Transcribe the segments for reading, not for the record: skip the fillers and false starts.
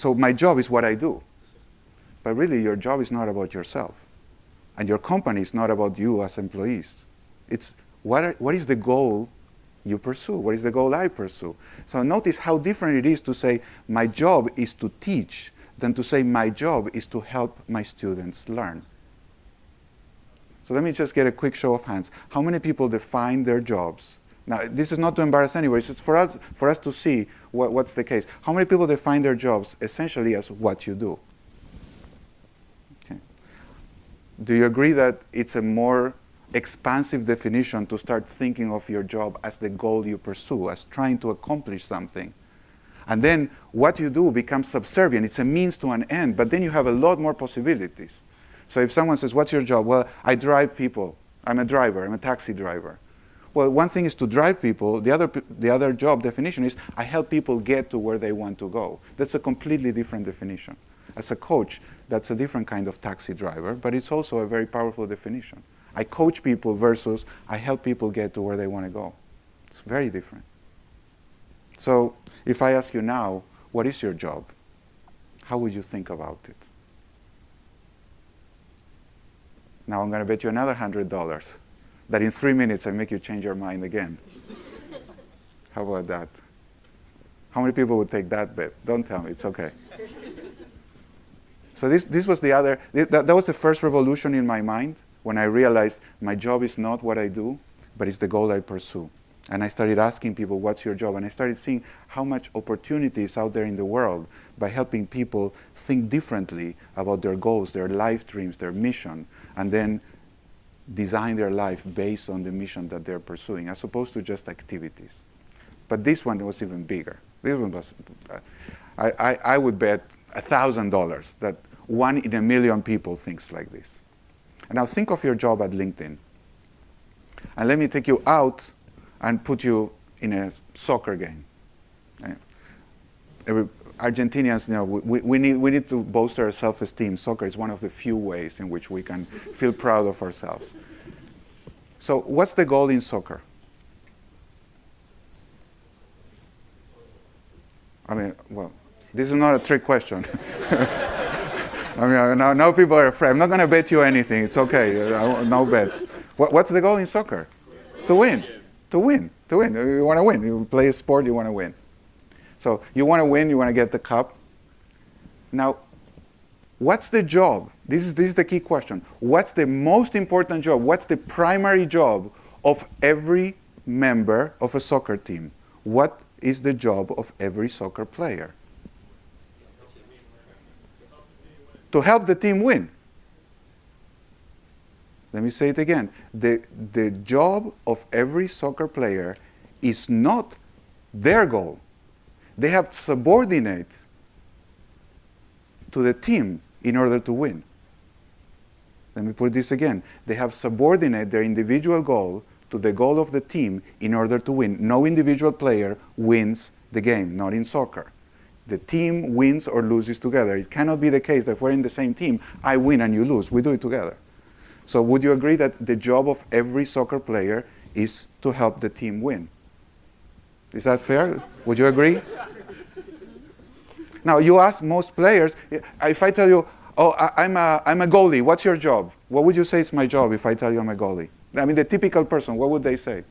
So my job is what I do. But really, your job is not about yourself. And your company is not about you as employees. It's what is the goal you pursue? What is the goal I pursue? So notice how different it is to say, my job is to teach, than to say, my job is to help my students learn. So let me just get a quick show of hands. How many people define their jobs? Now, this is not to embarrass anyone. It's just for us to see what's the case. How many people define their jobs essentially as what you do? Okay. Do you agree that it's a more expansive definition to start thinking of your job as the goal you pursue, as trying to accomplish something? And then what you do becomes subservient. It's a means to an end, but then you have a lot more possibilities. So if someone says, what's your job? Well, I drive people. I'm a driver. I'm a taxi driver. Well, one thing is to drive people. The other job definition is I help people get to where they want to go. That's a completely different definition. As a coach, that's a different kind of taxi driver, but it's also a very powerful definition. I coach people versus I help people get to where they want to go. It's very different. So if I ask you now, what is your job? How would you think about it? Now I'm going to bet you another $100 that in 3 minutes I make you change your mind again. How about that? How many people would take that bet? Don't tell me, it's okay. So this was that was the first revolution in my mind when I realized my job is not what I do, but it's the goal I pursue. And I started asking people, what's your job? And I started seeing how much opportunity is out there in the world by helping people think differently about their goals, their life dreams, their mission, and then design their life based on the mission that they're pursuing, as opposed to just activities. But this one was even bigger. This one was, I would bet $1,000 that 1 in a million people thinks like this. And now think of your job at LinkedIn. And let me take you out and put you in a soccer game. Argentinians, we need to bolster our self-esteem. Soccer is one of the few ways in which we can feel proud of ourselves. So what's the goal in soccer? I mean, well, this is not a trick question. I mean, now people are afraid. I'm not going to bet you anything. It's okay. No bets. What's the goal in soccer? To win. To win. You want to win. You play a sport, you want to win. So you want to win, you want to get the cup. Now, what's the job? This is the key question. What's the most important job? What's the primary job of every member of a soccer team? What is the job of every soccer player? To help the team win. Let me say it again. The job of every soccer player is not their goal. They have to subordinate to the team in order to win. Let me put this again. They have subordinate their individual goal to the goal of the team in order to win. No individual player wins the game, not in soccer. The team wins or loses together. It cannot be the case that if we're in the same team, I win and you lose. We do it together. So would you agree that the job of every soccer player is to help the team win? Is that fair? Would you agree? Now, you ask most players, if I tell you, oh, I'm a goalie, what's your job? What would you say is my job if I tell you I'm a goalie? I mean, the typical person, what would they say?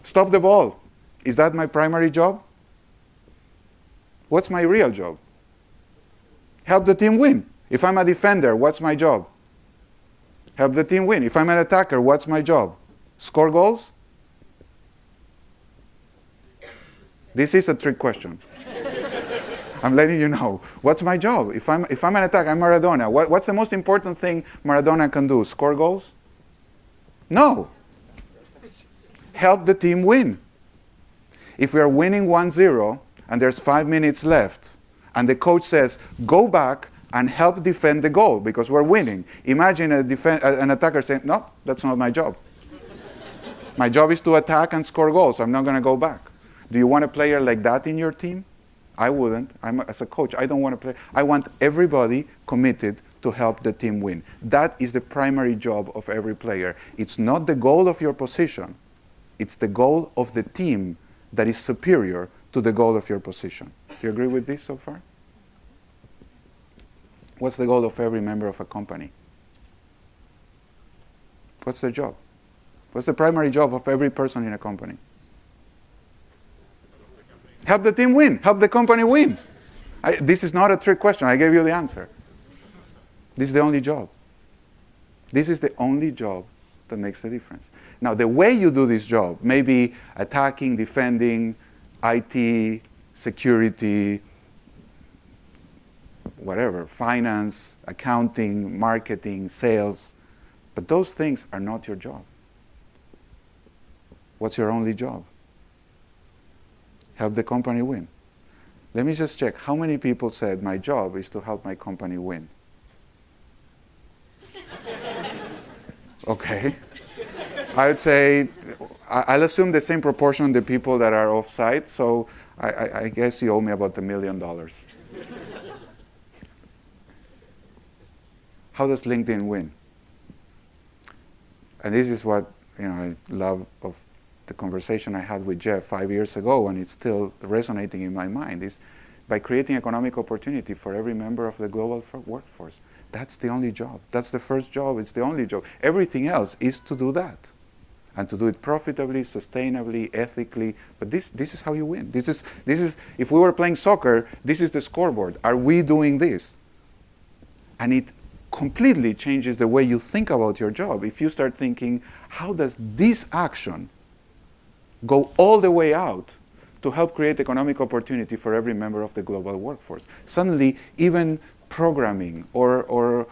Stop the ball. Is that my primary job? What's my real job? Help the team win. If I'm a defender, what's my job? Help the team win. If I'm an attacker, what's my job? Score goals? This is a trick question. I'm letting you know. What's my job? If I'm an attacker, I'm Maradona. What's the most important thing Maradona can do? Score goals? No. Help the team win. If we are winning 1-0 and there's 5 minutes left, and the coach says, go back and help defend the goal because we're winning. Imagine an attacker saying, no, that's not my job. My job is to attack and score goals. I'm not going to go back. Do you want a player like that in your team? I wouldn't. As a coach, I don't want to play. I want everybody committed to help the team win. That is the primary job of every player. It's not the goal of your position. It's the goal of the team that is superior to the goal of your position. Do you agree with this so far? What's the goal of every member of a company? What's their job? What's the primary job of every person in a company? Help the team win. Help the company win. This is not a trick question. I gave you the answer. This is the only job. This is the only job that makes a difference. Now, the way you do this job may be attacking, defending, IT, security, whatever, finance, accounting, marketing, sales. But those things are not your job. What's your only job? Help the company win. Let me just check. How many people said, my job is to help my company win? Okay. I would say, I'll assume the same proportion of the people that are off-site, so I guess you owe me about $1 million. How does LinkedIn win? And this is what I love of the conversation I had with Jeff 5 years ago, and it's still resonating in my mind, is by creating economic opportunity for every member of the global workforce. That's the only job. That's the first job. It's the only job. Everything else is to do that, and to do it profitably, sustainably, ethically. But this is how you win. This is if we were playing soccer, this is the scoreboard. Are we doing this? And it completely changes the way you think about your job. If you start thinking, how does this action go all the way out to help create economic opportunity for every member of the global workforce? Suddenly, even programming or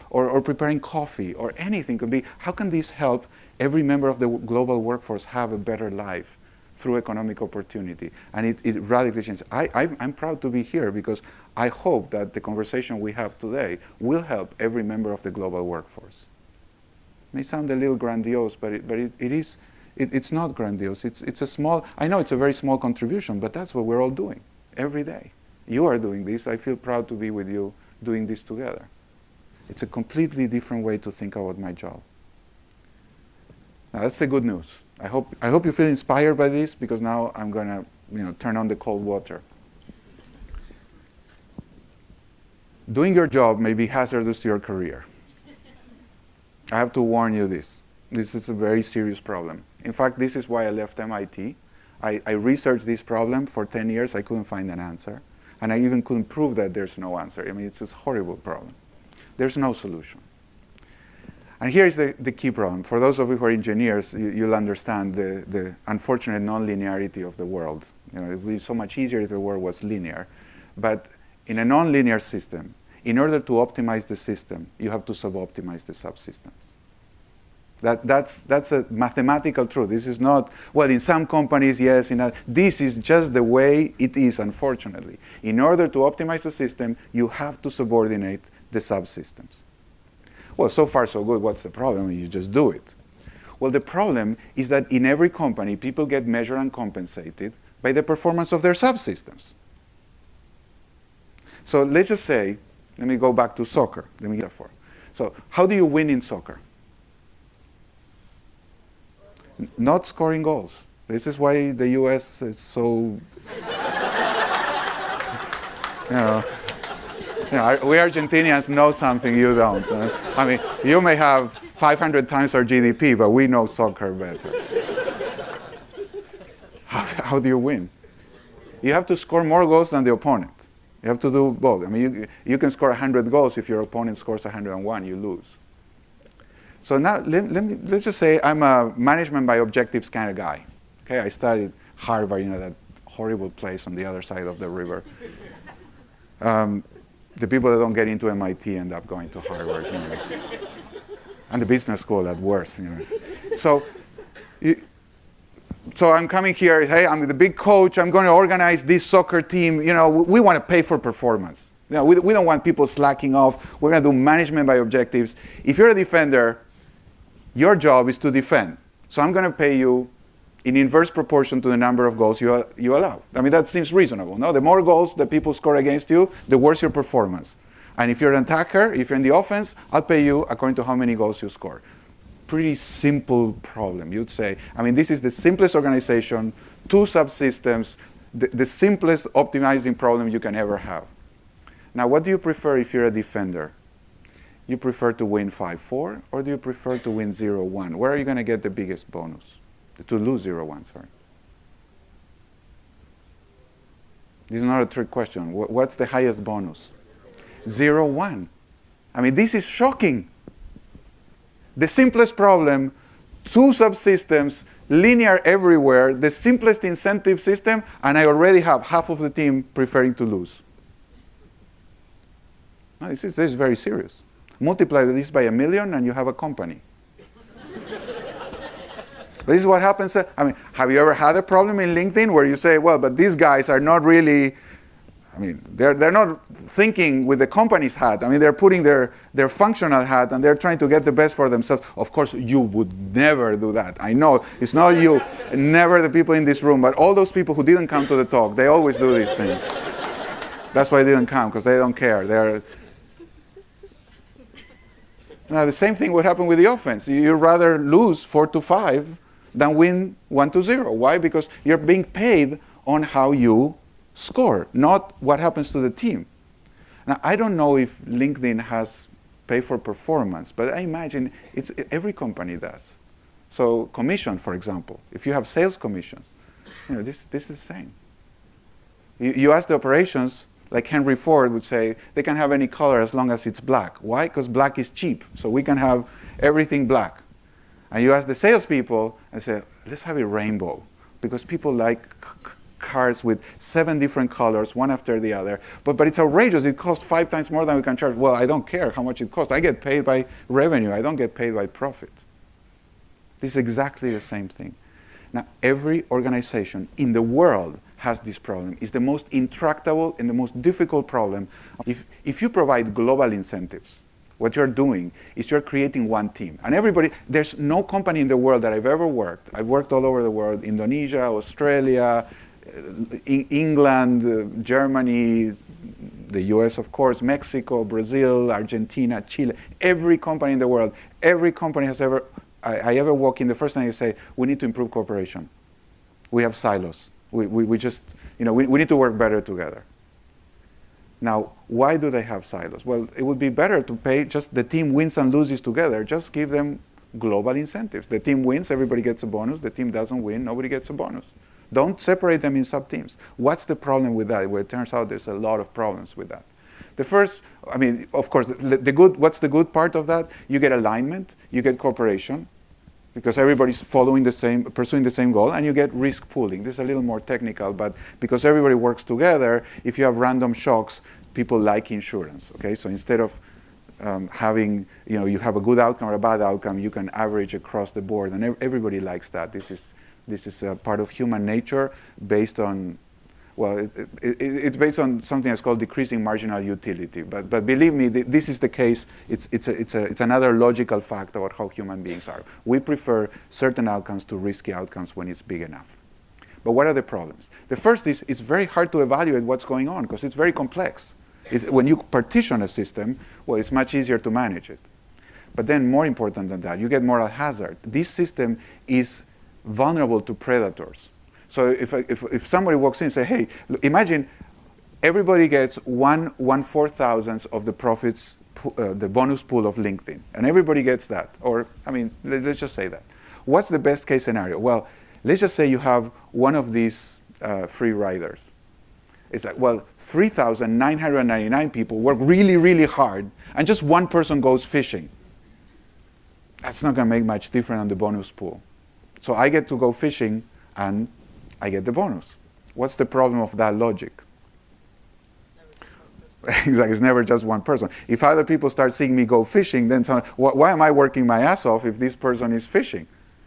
preparing coffee or anything could be, how can this help every member of the global workforce have a better life through economic opportunity? And it radically changes. I'm proud to be here because I hope that the conversation we have today will help every member of the global workforce. It may sound a little grandiose, but it's not grandiose. It's a small, I know it's a very small contribution, but that's what we're all doing every day. You are doing this. I feel proud to be with you doing this together. It's a completely different way to think about my job. Now, that's the good news. I hope you feel inspired by this, because now I'm going to turn on the cold water. Doing your job may be hazardous to your career. I have to warn you this. This is a very serious problem. In fact, this is why I left MIT. I researched this problem for 10 years. I couldn't find an answer. And I even couldn't prove that there's no answer. I mean, it's a horrible problem. There's no solution. And here's the key problem. For those of you who are engineers, you'll understand the unfortunate non-linearity of the world. It would be so much easier if the world was linear. But in a non-linear system, in order to optimize the system, you have to sub-optimize the subsystems. That's a mathematical truth. This is not, well, in some companies, yes. This is just the way it is, unfortunately. In order to optimize the system, you have to subordinate the subsystems. Well, so far so good. What's the problem? You just do it. Well, the problem is that in every company, people get measured and compensated by the performance of their subsystems. So let's just say, let me go back to soccer. Let me get for. So how do you win in soccer? Not scoring goals. This is why the U.S. is so, we Argentinians know something you don't. I mean, you may have 500 times our GDP, but we know soccer better. How do you win? You have to score more goals than the opponent. You have to do both. I mean, you can score 100 goals. If your opponent scores 101, you lose. So now, let's just say I'm a management by objectives kind of guy. Okay, I studied Harvard, that horrible place on the other side of the river. The people that don't get into MIT end up going to Harvard, and the business school at worst. So I'm coming here. Hey, I'm the big coach. I'm going to organize this soccer team. We want to pay for performance. We don't want people slacking off. We're going to do management by objectives. If you're a defender, your job is to defend. So I'm going to pay you in inverse proportion to the number of goals you allow. I mean, that seems reasonable. No, the more goals that people score against you, the worse your performance. And if you're an attacker, if you're in the offense, I'll pay you according to how many goals you score. Pretty simple problem, you'd say. I mean, this is the simplest organization, 2 subsystems, the simplest optimizing problem you can ever have. Now, what do you prefer if you're a defender? You prefer to win 5-4, or do you prefer to win 0-1? Where are you going to get the biggest bonus? To lose 0-1, sorry. This is not a trick question. What's the highest bonus? 0-1. I mean, this is shocking. The simplest problem, 2 subsystems, linear everywhere, the simplest incentive system, and I already have half of the team preferring to lose. No, this is very serious. Multiply this by 1 million and you have a company. But this is what happens. I mean, have you ever had a problem in LinkedIn where you say, well, but these guys are not really, I mean, they're not thinking with the company's hat. I mean, they're putting their functional hat and they're trying to get the best for themselves. Of course, you would never do that. I know it's not you, never the people in this room, but all those people who didn't come to the talk, they always do this thing. That's why they didn't come, because they don't care. Now, the same thing would happen with the offense. You'd rather lose 4-5 than win 1-0. Why? Because you're being paid on how you score, not what happens to the team. Now, I don't know if LinkedIn has pay for performance, but I imagine every company does. So commission, for example, if you have sales commission, this is the same. You ask the operations, like Henry Ford would say, they can have any color as long as it's black. Why? Because black is cheap, so we can have everything black. And you ask the salespeople and say, let's have a rainbow, because people like cars with 7 different colors, one after the other. But it's outrageous. It costs 5 times more than we can charge. Well, I don't care how much it costs. I get paid by revenue. I don't get paid by profit. This is exactly the same thing. Now, every organization in the world has this problem. It's the most intractable and the most difficult problem. If you provide global incentives, what you're doing is you're creating one team. And everybody, there's no company in the world that I've ever worked. I've worked all over the world, Indonesia, Australia, England, Germany, the US, of course, Mexico, Brazil, Argentina, Chile. Every company in the world, every company has ever, I ever walk in, the first thing I say, we need to improve cooperation. We have silos. We just, we need to work better together. Now, why do they have silos? Well, it would be better to pay just the team wins and loses together. Just give them global incentives. The team wins, everybody gets a bonus. The team doesn't win, nobody gets a bonus. Don't separate them in sub-teams. What's the problem with that? Well, it turns out there's a lot of problems with that. The first, I mean, of course, what's the good part of that? You get alignment, you get cooperation, because everybody's pursuing the same goal, and you get risk pooling. This is a little more technical, but because everybody works together, if you have random shocks, people like insurance, okay? So instead of having, you have a good outcome or a bad outcome, you can average across the board, and everybody likes that. This is a part of human nature based on, well, it's based on something that's called decreasing marginal utility. But believe me, this is the case. It's another logical fact about how human beings are. We prefer certain outcomes to risky outcomes when it's big enough. But what are the problems? The first is it's very hard to evaluate what's going on because it's very complex. When you partition a system, well, it's much easier to manage it. But then more important than that, you get moral hazard. This system is vulnerable to predators. So if somebody walks in and say, hey, imagine everybody gets 1/4,000th of the profits, the bonus pool of LinkedIn, and everybody gets that. Or, I mean, let's just say that. What's the best case scenario? Well, let's just say you have one of these free riders. It's like, well, 3,999 people work really, really hard, and just one person goes fishing. That's not going to make much difference on the bonus pool. So I get to go fishing, and I get the bonus. What's the problem of that logic? Exactly, it's never just one person. If other people start seeing me go fishing, then why am I working my ass off if this person is fishing?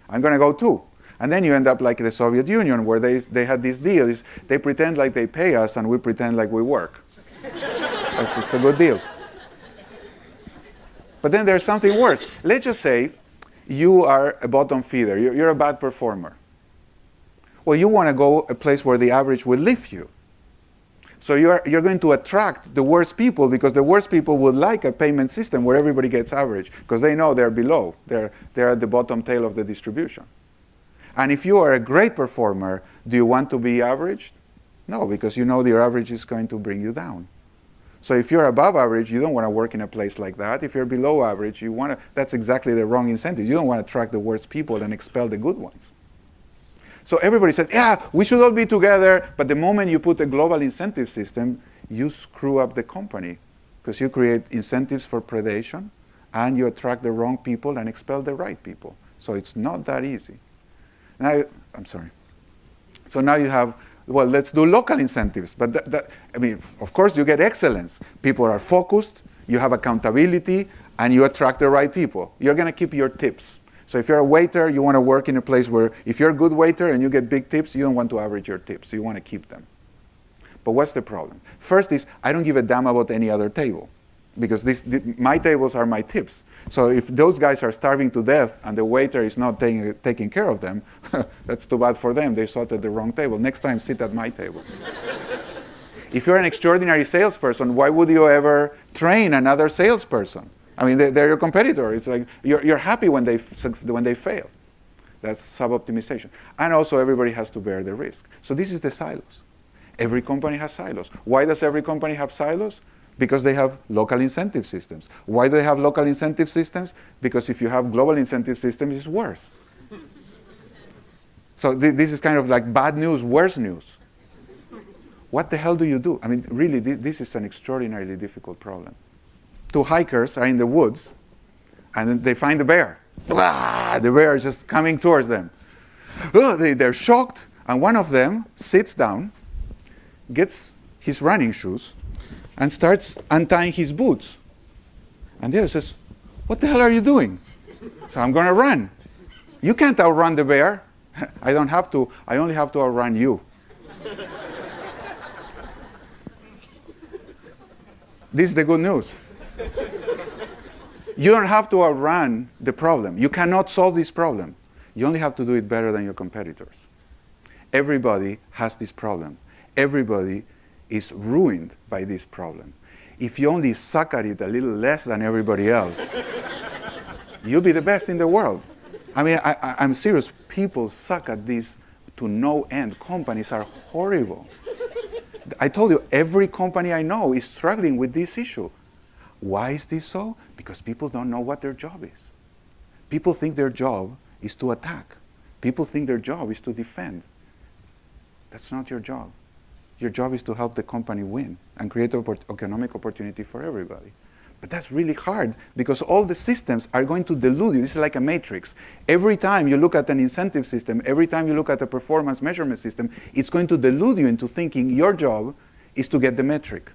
I'm going to go too. And then you end up like the Soviet Union, where they had this deal. They pretend like they pay us, and we pretend like we work. It's a good deal. But then there's something worse. Let's just say you are a bottom feeder. You're a bad performer. Well, you want to go a place where the average will lift you. So you're going to attract the worst people, because the worst people would like a payment system where everybody gets average, because they know they're below. They're at the bottom tail of the distribution. And if you are a great performer, do you want to be averaged? No, because you know your average is going to bring you down. So if you're above average, you don't want to work in a place like that. If you're below average, that's exactly the wrong incentive. You don't want to attract the worst people and expel the good ones. So everybody says, yeah, we should all be together, but the moment you put a global incentive system, you screw up the company because you create incentives for predation and you attract the wrong people and expel the right people. So it's not that easy. Now, I'm sorry. So now you have, well, let's do local incentives. But I mean, of course, you get excellence. People are focused, you have accountability, and you attract the right people. You're going to keep your tips. So if you're a waiter, you want to work in a place where if you're a good waiter and you get big tips, you don't want to average your tips. You want to keep them. But what's the problem? First is, I don't give a damn about any other table because my tables are my tips. So if those guys are starving to death and the waiter is not taking care of them, that's too bad for them. They sat at the wrong table. Next time, sit at my table. If you're an extraordinary salesperson, why would you ever train another salesperson? I mean, they're your competitor. It's like you're happy when they fail. That's sub-optimization. And also, everybody has to bear the risk. So this is the silos. Every company has silos. Why does every company have silos? Because they have local incentive systems. Why do they have local incentive systems? Because if you have global incentive systems, it's worse. So this is kind of like bad news, worse news. What the hell do you do? I mean, really, this is an extraordinarily difficult problem. Two hikers are in the woods, and then they find a bear. Blah! The bear is just coming towards them. They're shocked, and one of them sits down, gets his running shoes, and starts untying his boots. And the other says, what the hell are you doing? So I'm going to run. You can't outrun the bear. I don't have to. I only have to outrun you. This is the good news. You don't have to outrun the problem. You cannot solve this problem. You only have to do it better than your competitors. Everybody has this problem. Everybody is ruined by this problem. If you only suck at it a little less than everybody else, you'll be the best in the world. I mean, I'm serious. People suck at this to no end. Companies are horrible. I told you, every company I know is struggling with this issue. Why is this so? Because people don't know what their job is. People think their job is to attack. People think their job is to defend. That's not your job. Your job is to help the company win and create economic opportunity for everybody. But that's really hard because all the systems are going to delude you. This is like a matrix. Every time you look at an incentive system, every time you look at a performance measurement system, it's going to delude you into thinking your job is to get the metric.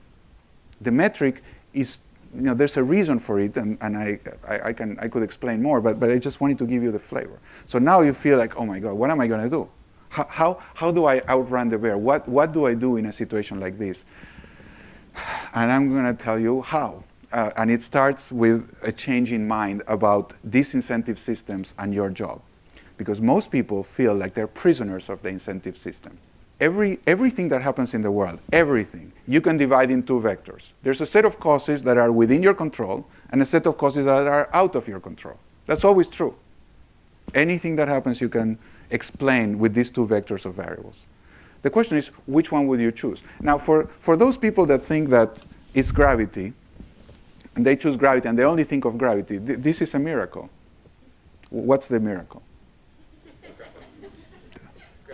The metric is, there's a reason for it, and I could explain more, but I just wanted to give you the flavor. So now you feel like, oh my God, what am I going to do? How do I outrun the bear? What do I do in a situation like this? And I'm going to tell you how. And it starts with a change in mind about disincentive systems and your job. Because most people feel like they're prisoners of the incentive system. Everything that happens in the world, everything, you can divide in two vectors. There's a set of causes that are within your control and a set of causes that are out of your control. That's always true. Anything that happens you can explain with these two vectors of variables. The question is, which one would you choose? Now, for those people that think that it's gravity, and they choose gravity, and they only think of gravity, this is a miracle. What's the miracle?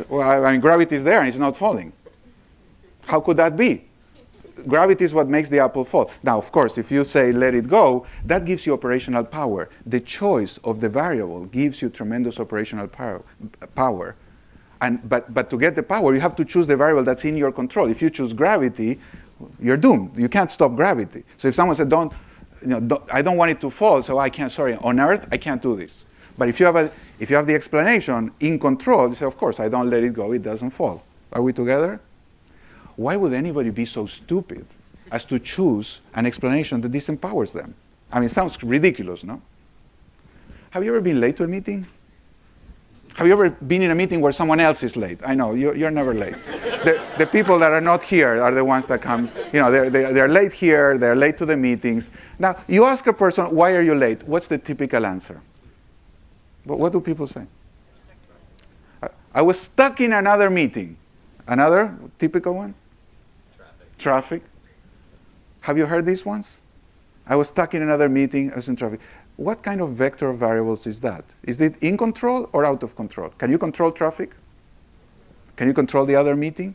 Well, I mean, gravity is there and it's not falling. How could that be? Gravity is what makes the apple fall. Now, of course, if you say let it go, that gives you operational power. The choice of the variable gives you tremendous operational power. But to get the power, you have to choose the variable that's in your control. If you choose gravity, you're doomed. You can't stop gravity. So if someone said, I don't want it to fall, so I can't, sorry, on Earth, I can't do this. But if you have the explanation in control, you say, of course, I don't let it go, it doesn't fall. Are we together? Why would anybody be so stupid as to choose an explanation that disempowers them? I mean, it sounds ridiculous, no? Have you ever been late to a meeting? Have you ever been in a meeting where someone else is late? I know, you're never late. The people that are not here are the ones that come, they're late here, they're late to the meetings. Now, you ask a person, why are you late? What's the typical answer? What do people say? I was stuck in another meeting. Another typical one? Traffic. Have you heard these ones? I was stuck in another meeting, I was in traffic. What kind of vector of variables is that? Is it in control or out of control? Can you control traffic? Can you control the other meeting?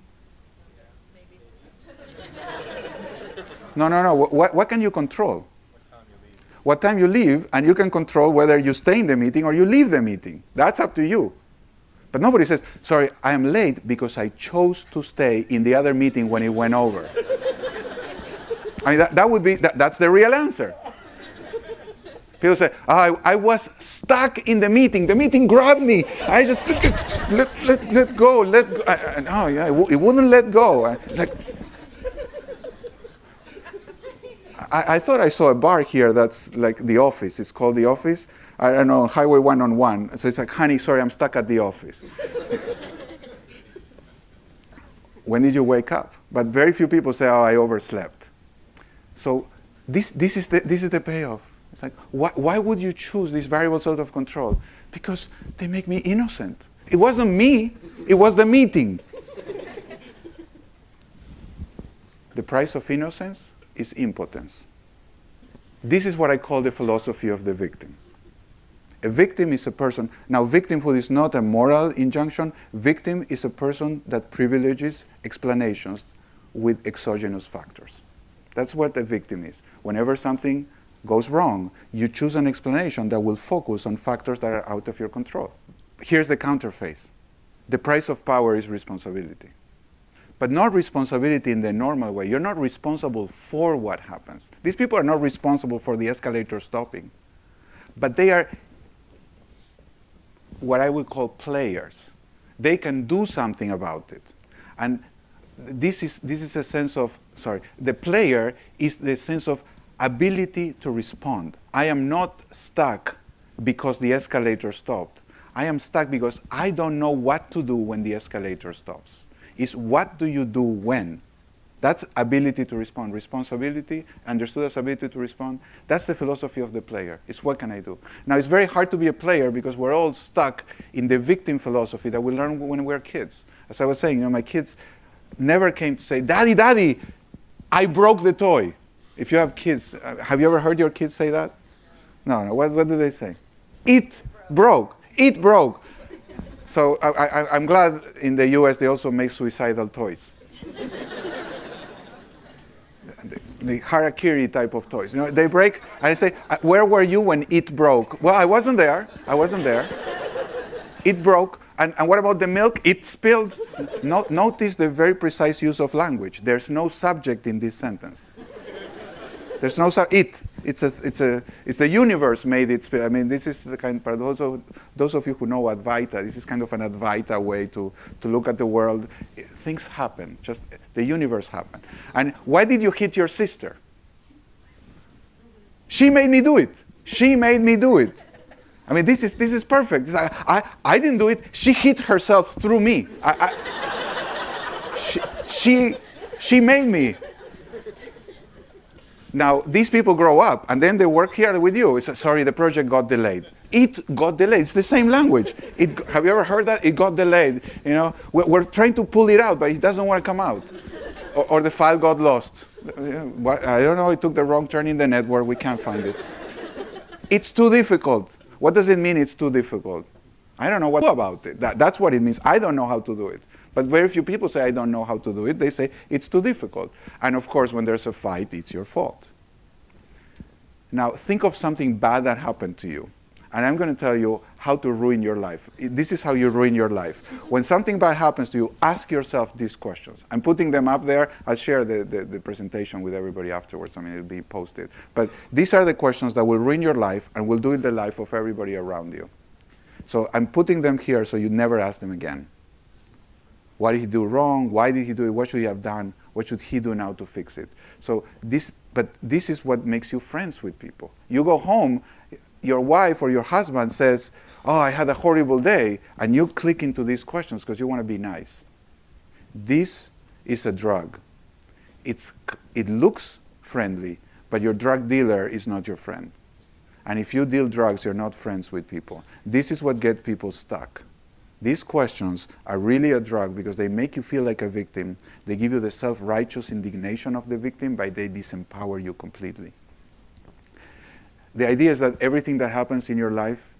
No. What can you control? What time you leave, and you can control whether you stay in the meeting or you leave the meeting. That's up to you. But nobody says, sorry, I am late because I chose to stay in the other meeting when it went over. I mean, that's the real answer. People say, I was stuck in the meeting. The meeting grabbed me. I just, let go. No, yeah, it wouldn't let go. I thought I saw a bar here that's like The Office. It's called The Office. I don't know, Highway 101. So it's like, honey, sorry, I'm stuck at the office. When did you wake up? But very few people say, I overslept. So this is the payoff. It's like, why would you choose these variables out of control? Because they make me innocent. It wasn't me, it was the meeting. The price of innocence is impotence. This is what I call the philosophy of the victim. A victim is a person, now victimhood is not a moral injunction, victim is a person that privileges explanations with exogenous factors. That's what a victim is. Whenever something goes wrong, you choose an explanation that will focus on factors that are out of your control. Here's the counterface. The price of power is responsibility. But not responsibility in the normal way. You're not responsible for what happens. These people are not responsible for the escalator stopping. But they are what I would call players. They can do something about it. And this is a sense of, the player is the sense of ability to respond. I am not stuck because the escalator stopped. I am stuck because I don't know what to do when the escalator stops. It's what do you do when? That's ability to respond. Responsibility, understood as ability to respond. That's the philosophy of the player. It's what can I do? Now, it's very hard to be a player because we're all stuck in the victim philosophy that we learn when we're kids. As I was saying, my kids never came to say, Daddy, Daddy, I broke the toy. If you have kids, have you ever heard your kids say that? No. What do they say? It broke. It broke. So I'm glad in the US they also make suicidal toys. The harakiri type of toys. They break, and I say, where were you when it broke? Well, I wasn't there. It broke. And what about the milk? It spilled. Notice the very precise use of language. There's no subject in this sentence. There's no it. It's the universe made it spill. I mean, this is the kind of, those of you who know Advaita, this is kind of an Advaita way to look at the world. Things happen, just the universe happened. And why did you hit your sister? She made me do it. I mean, this is perfect. I didn't do it. She hit herself through me. She made me. Now, these people grow up, and then they work here with you. It's, sorry, the project got delayed. It got delayed. It's the same language. Have you ever heard that? It got delayed. We're trying to pull it out, but it doesn't want to come out. Or the file got lost. I don't know. It took the wrong turn in the network. We can't find it. It's too difficult. What does it mean it's too difficult? I don't know what to do about it. That's what it means. I don't know how to do it. But very few people say, I don't know how to do it. They say, it's too difficult. And of course, when there's a fight, it's your fault. Now, think of something bad that happened to you. And I'm going to tell you how to ruin your life. This is how you ruin your life. When something bad happens to you, ask yourself these questions. I'm putting them up there. I'll share the presentation with everybody afterwards. I mean, it'll be posted. But these are the questions that will ruin your life and will do the life of everybody around you. So I'm putting them here so you never ask them again. What did he do wrong? Why did he do it? What should he have done? What should he do now to fix it? So this is what makes you friends with people. You go home, your wife or your husband says, oh, I had a horrible day, and you click into these questions because you want to be nice. This is a drug. It looks friendly, but your drug dealer is not your friend. And if you deal drugs, you're not friends with people. This is what gets people stuck. These questions are really a drug because they make you feel like a victim. They give you the self-righteous indignation of the victim, but they disempower you completely. The idea is that everything that happens in your life,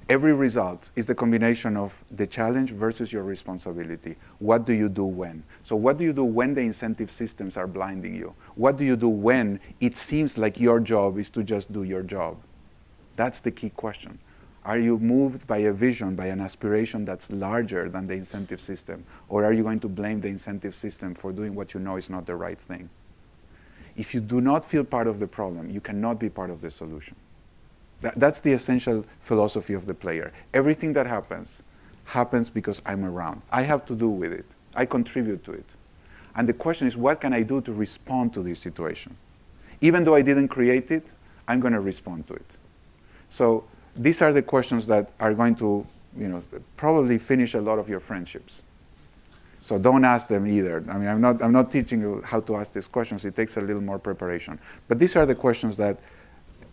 every result is the combination of the challenge versus your responsibility. What do you do when? So what do you do when the incentive systems are blinding you? What do you do when it seems like your job is to just do your job? That's the key question. Are you moved by a vision, by an aspiration that's larger than the incentive system? Or are you going to blame the incentive system for doing what you know is not the right thing? If you do not feel part of the problem, you cannot be part of the solution. That's the essential philosophy of the player. Everything that happens because I'm around. I have to do with it. I contribute to it. And the question is, what can I do to respond to this situation? Even though I didn't create it, I'm going to respond to it. So these are the questions that are going to, probably finish a lot of your friendships. So don't ask them either. I mean, I'm not teaching you how to ask these questions. It takes a little more preparation. But these are the questions that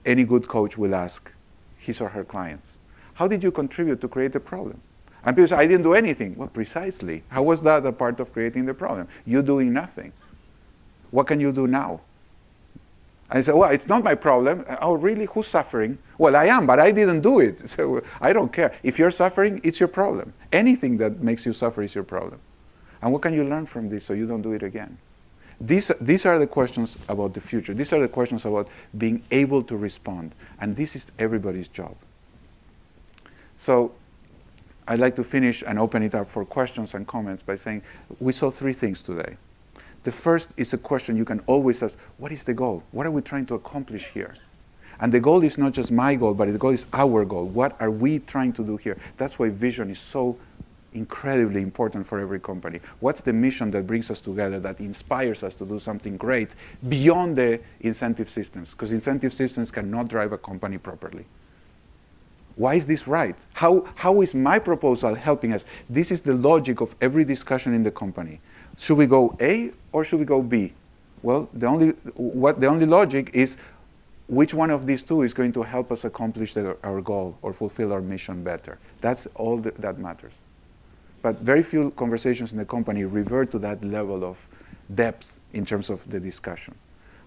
any good coach will ask his or her clients. How did you contribute to create the problem? And people say, I didn't do anything. Well, precisely. How was that a part of creating the problem? You doing nothing. What can you do now? And I say, well, it's not my problem. Oh, really? Who's suffering? Well, I am, but I didn't do it. So I don't care. If you're suffering, it's your problem. Anything that makes you suffer is your problem. And what can you learn from this so you don't do it again? These are the questions about the future. These are the questions about being able to respond. And this is everybody's job. So I'd like to finish and open it up for questions and comments by saying we saw three things today. The first is a question you can always ask, what is the goal? What are we trying to accomplish here? And the goal is not just my goal, but the goal is our goal. What are we trying to do here? That's why vision is so incredibly important for every company. What's the mission that brings us together, that inspires us to do something great beyond the incentive systems? Because incentive systems cannot drive a company properly. Why is this right? How is my proposal helping us? This is the logic of every discussion in the company. Should we go A or should we go B? Well, the only logic is which one of these two is going to help us accomplish our goal or fulfill our mission better. That's all that matters. But very few conversations in the company revert to that level of depth in terms of the discussion.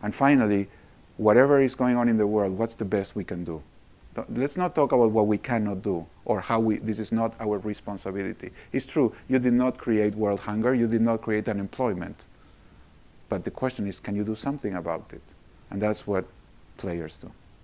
And finally, whatever is going on in the world, what's the best we can do? Let's not talk about what we cannot do or this is not our responsibility. It's true, you did not create world hunger, you did not create unemployment. But the question is, can you do something about it? And that's what players do.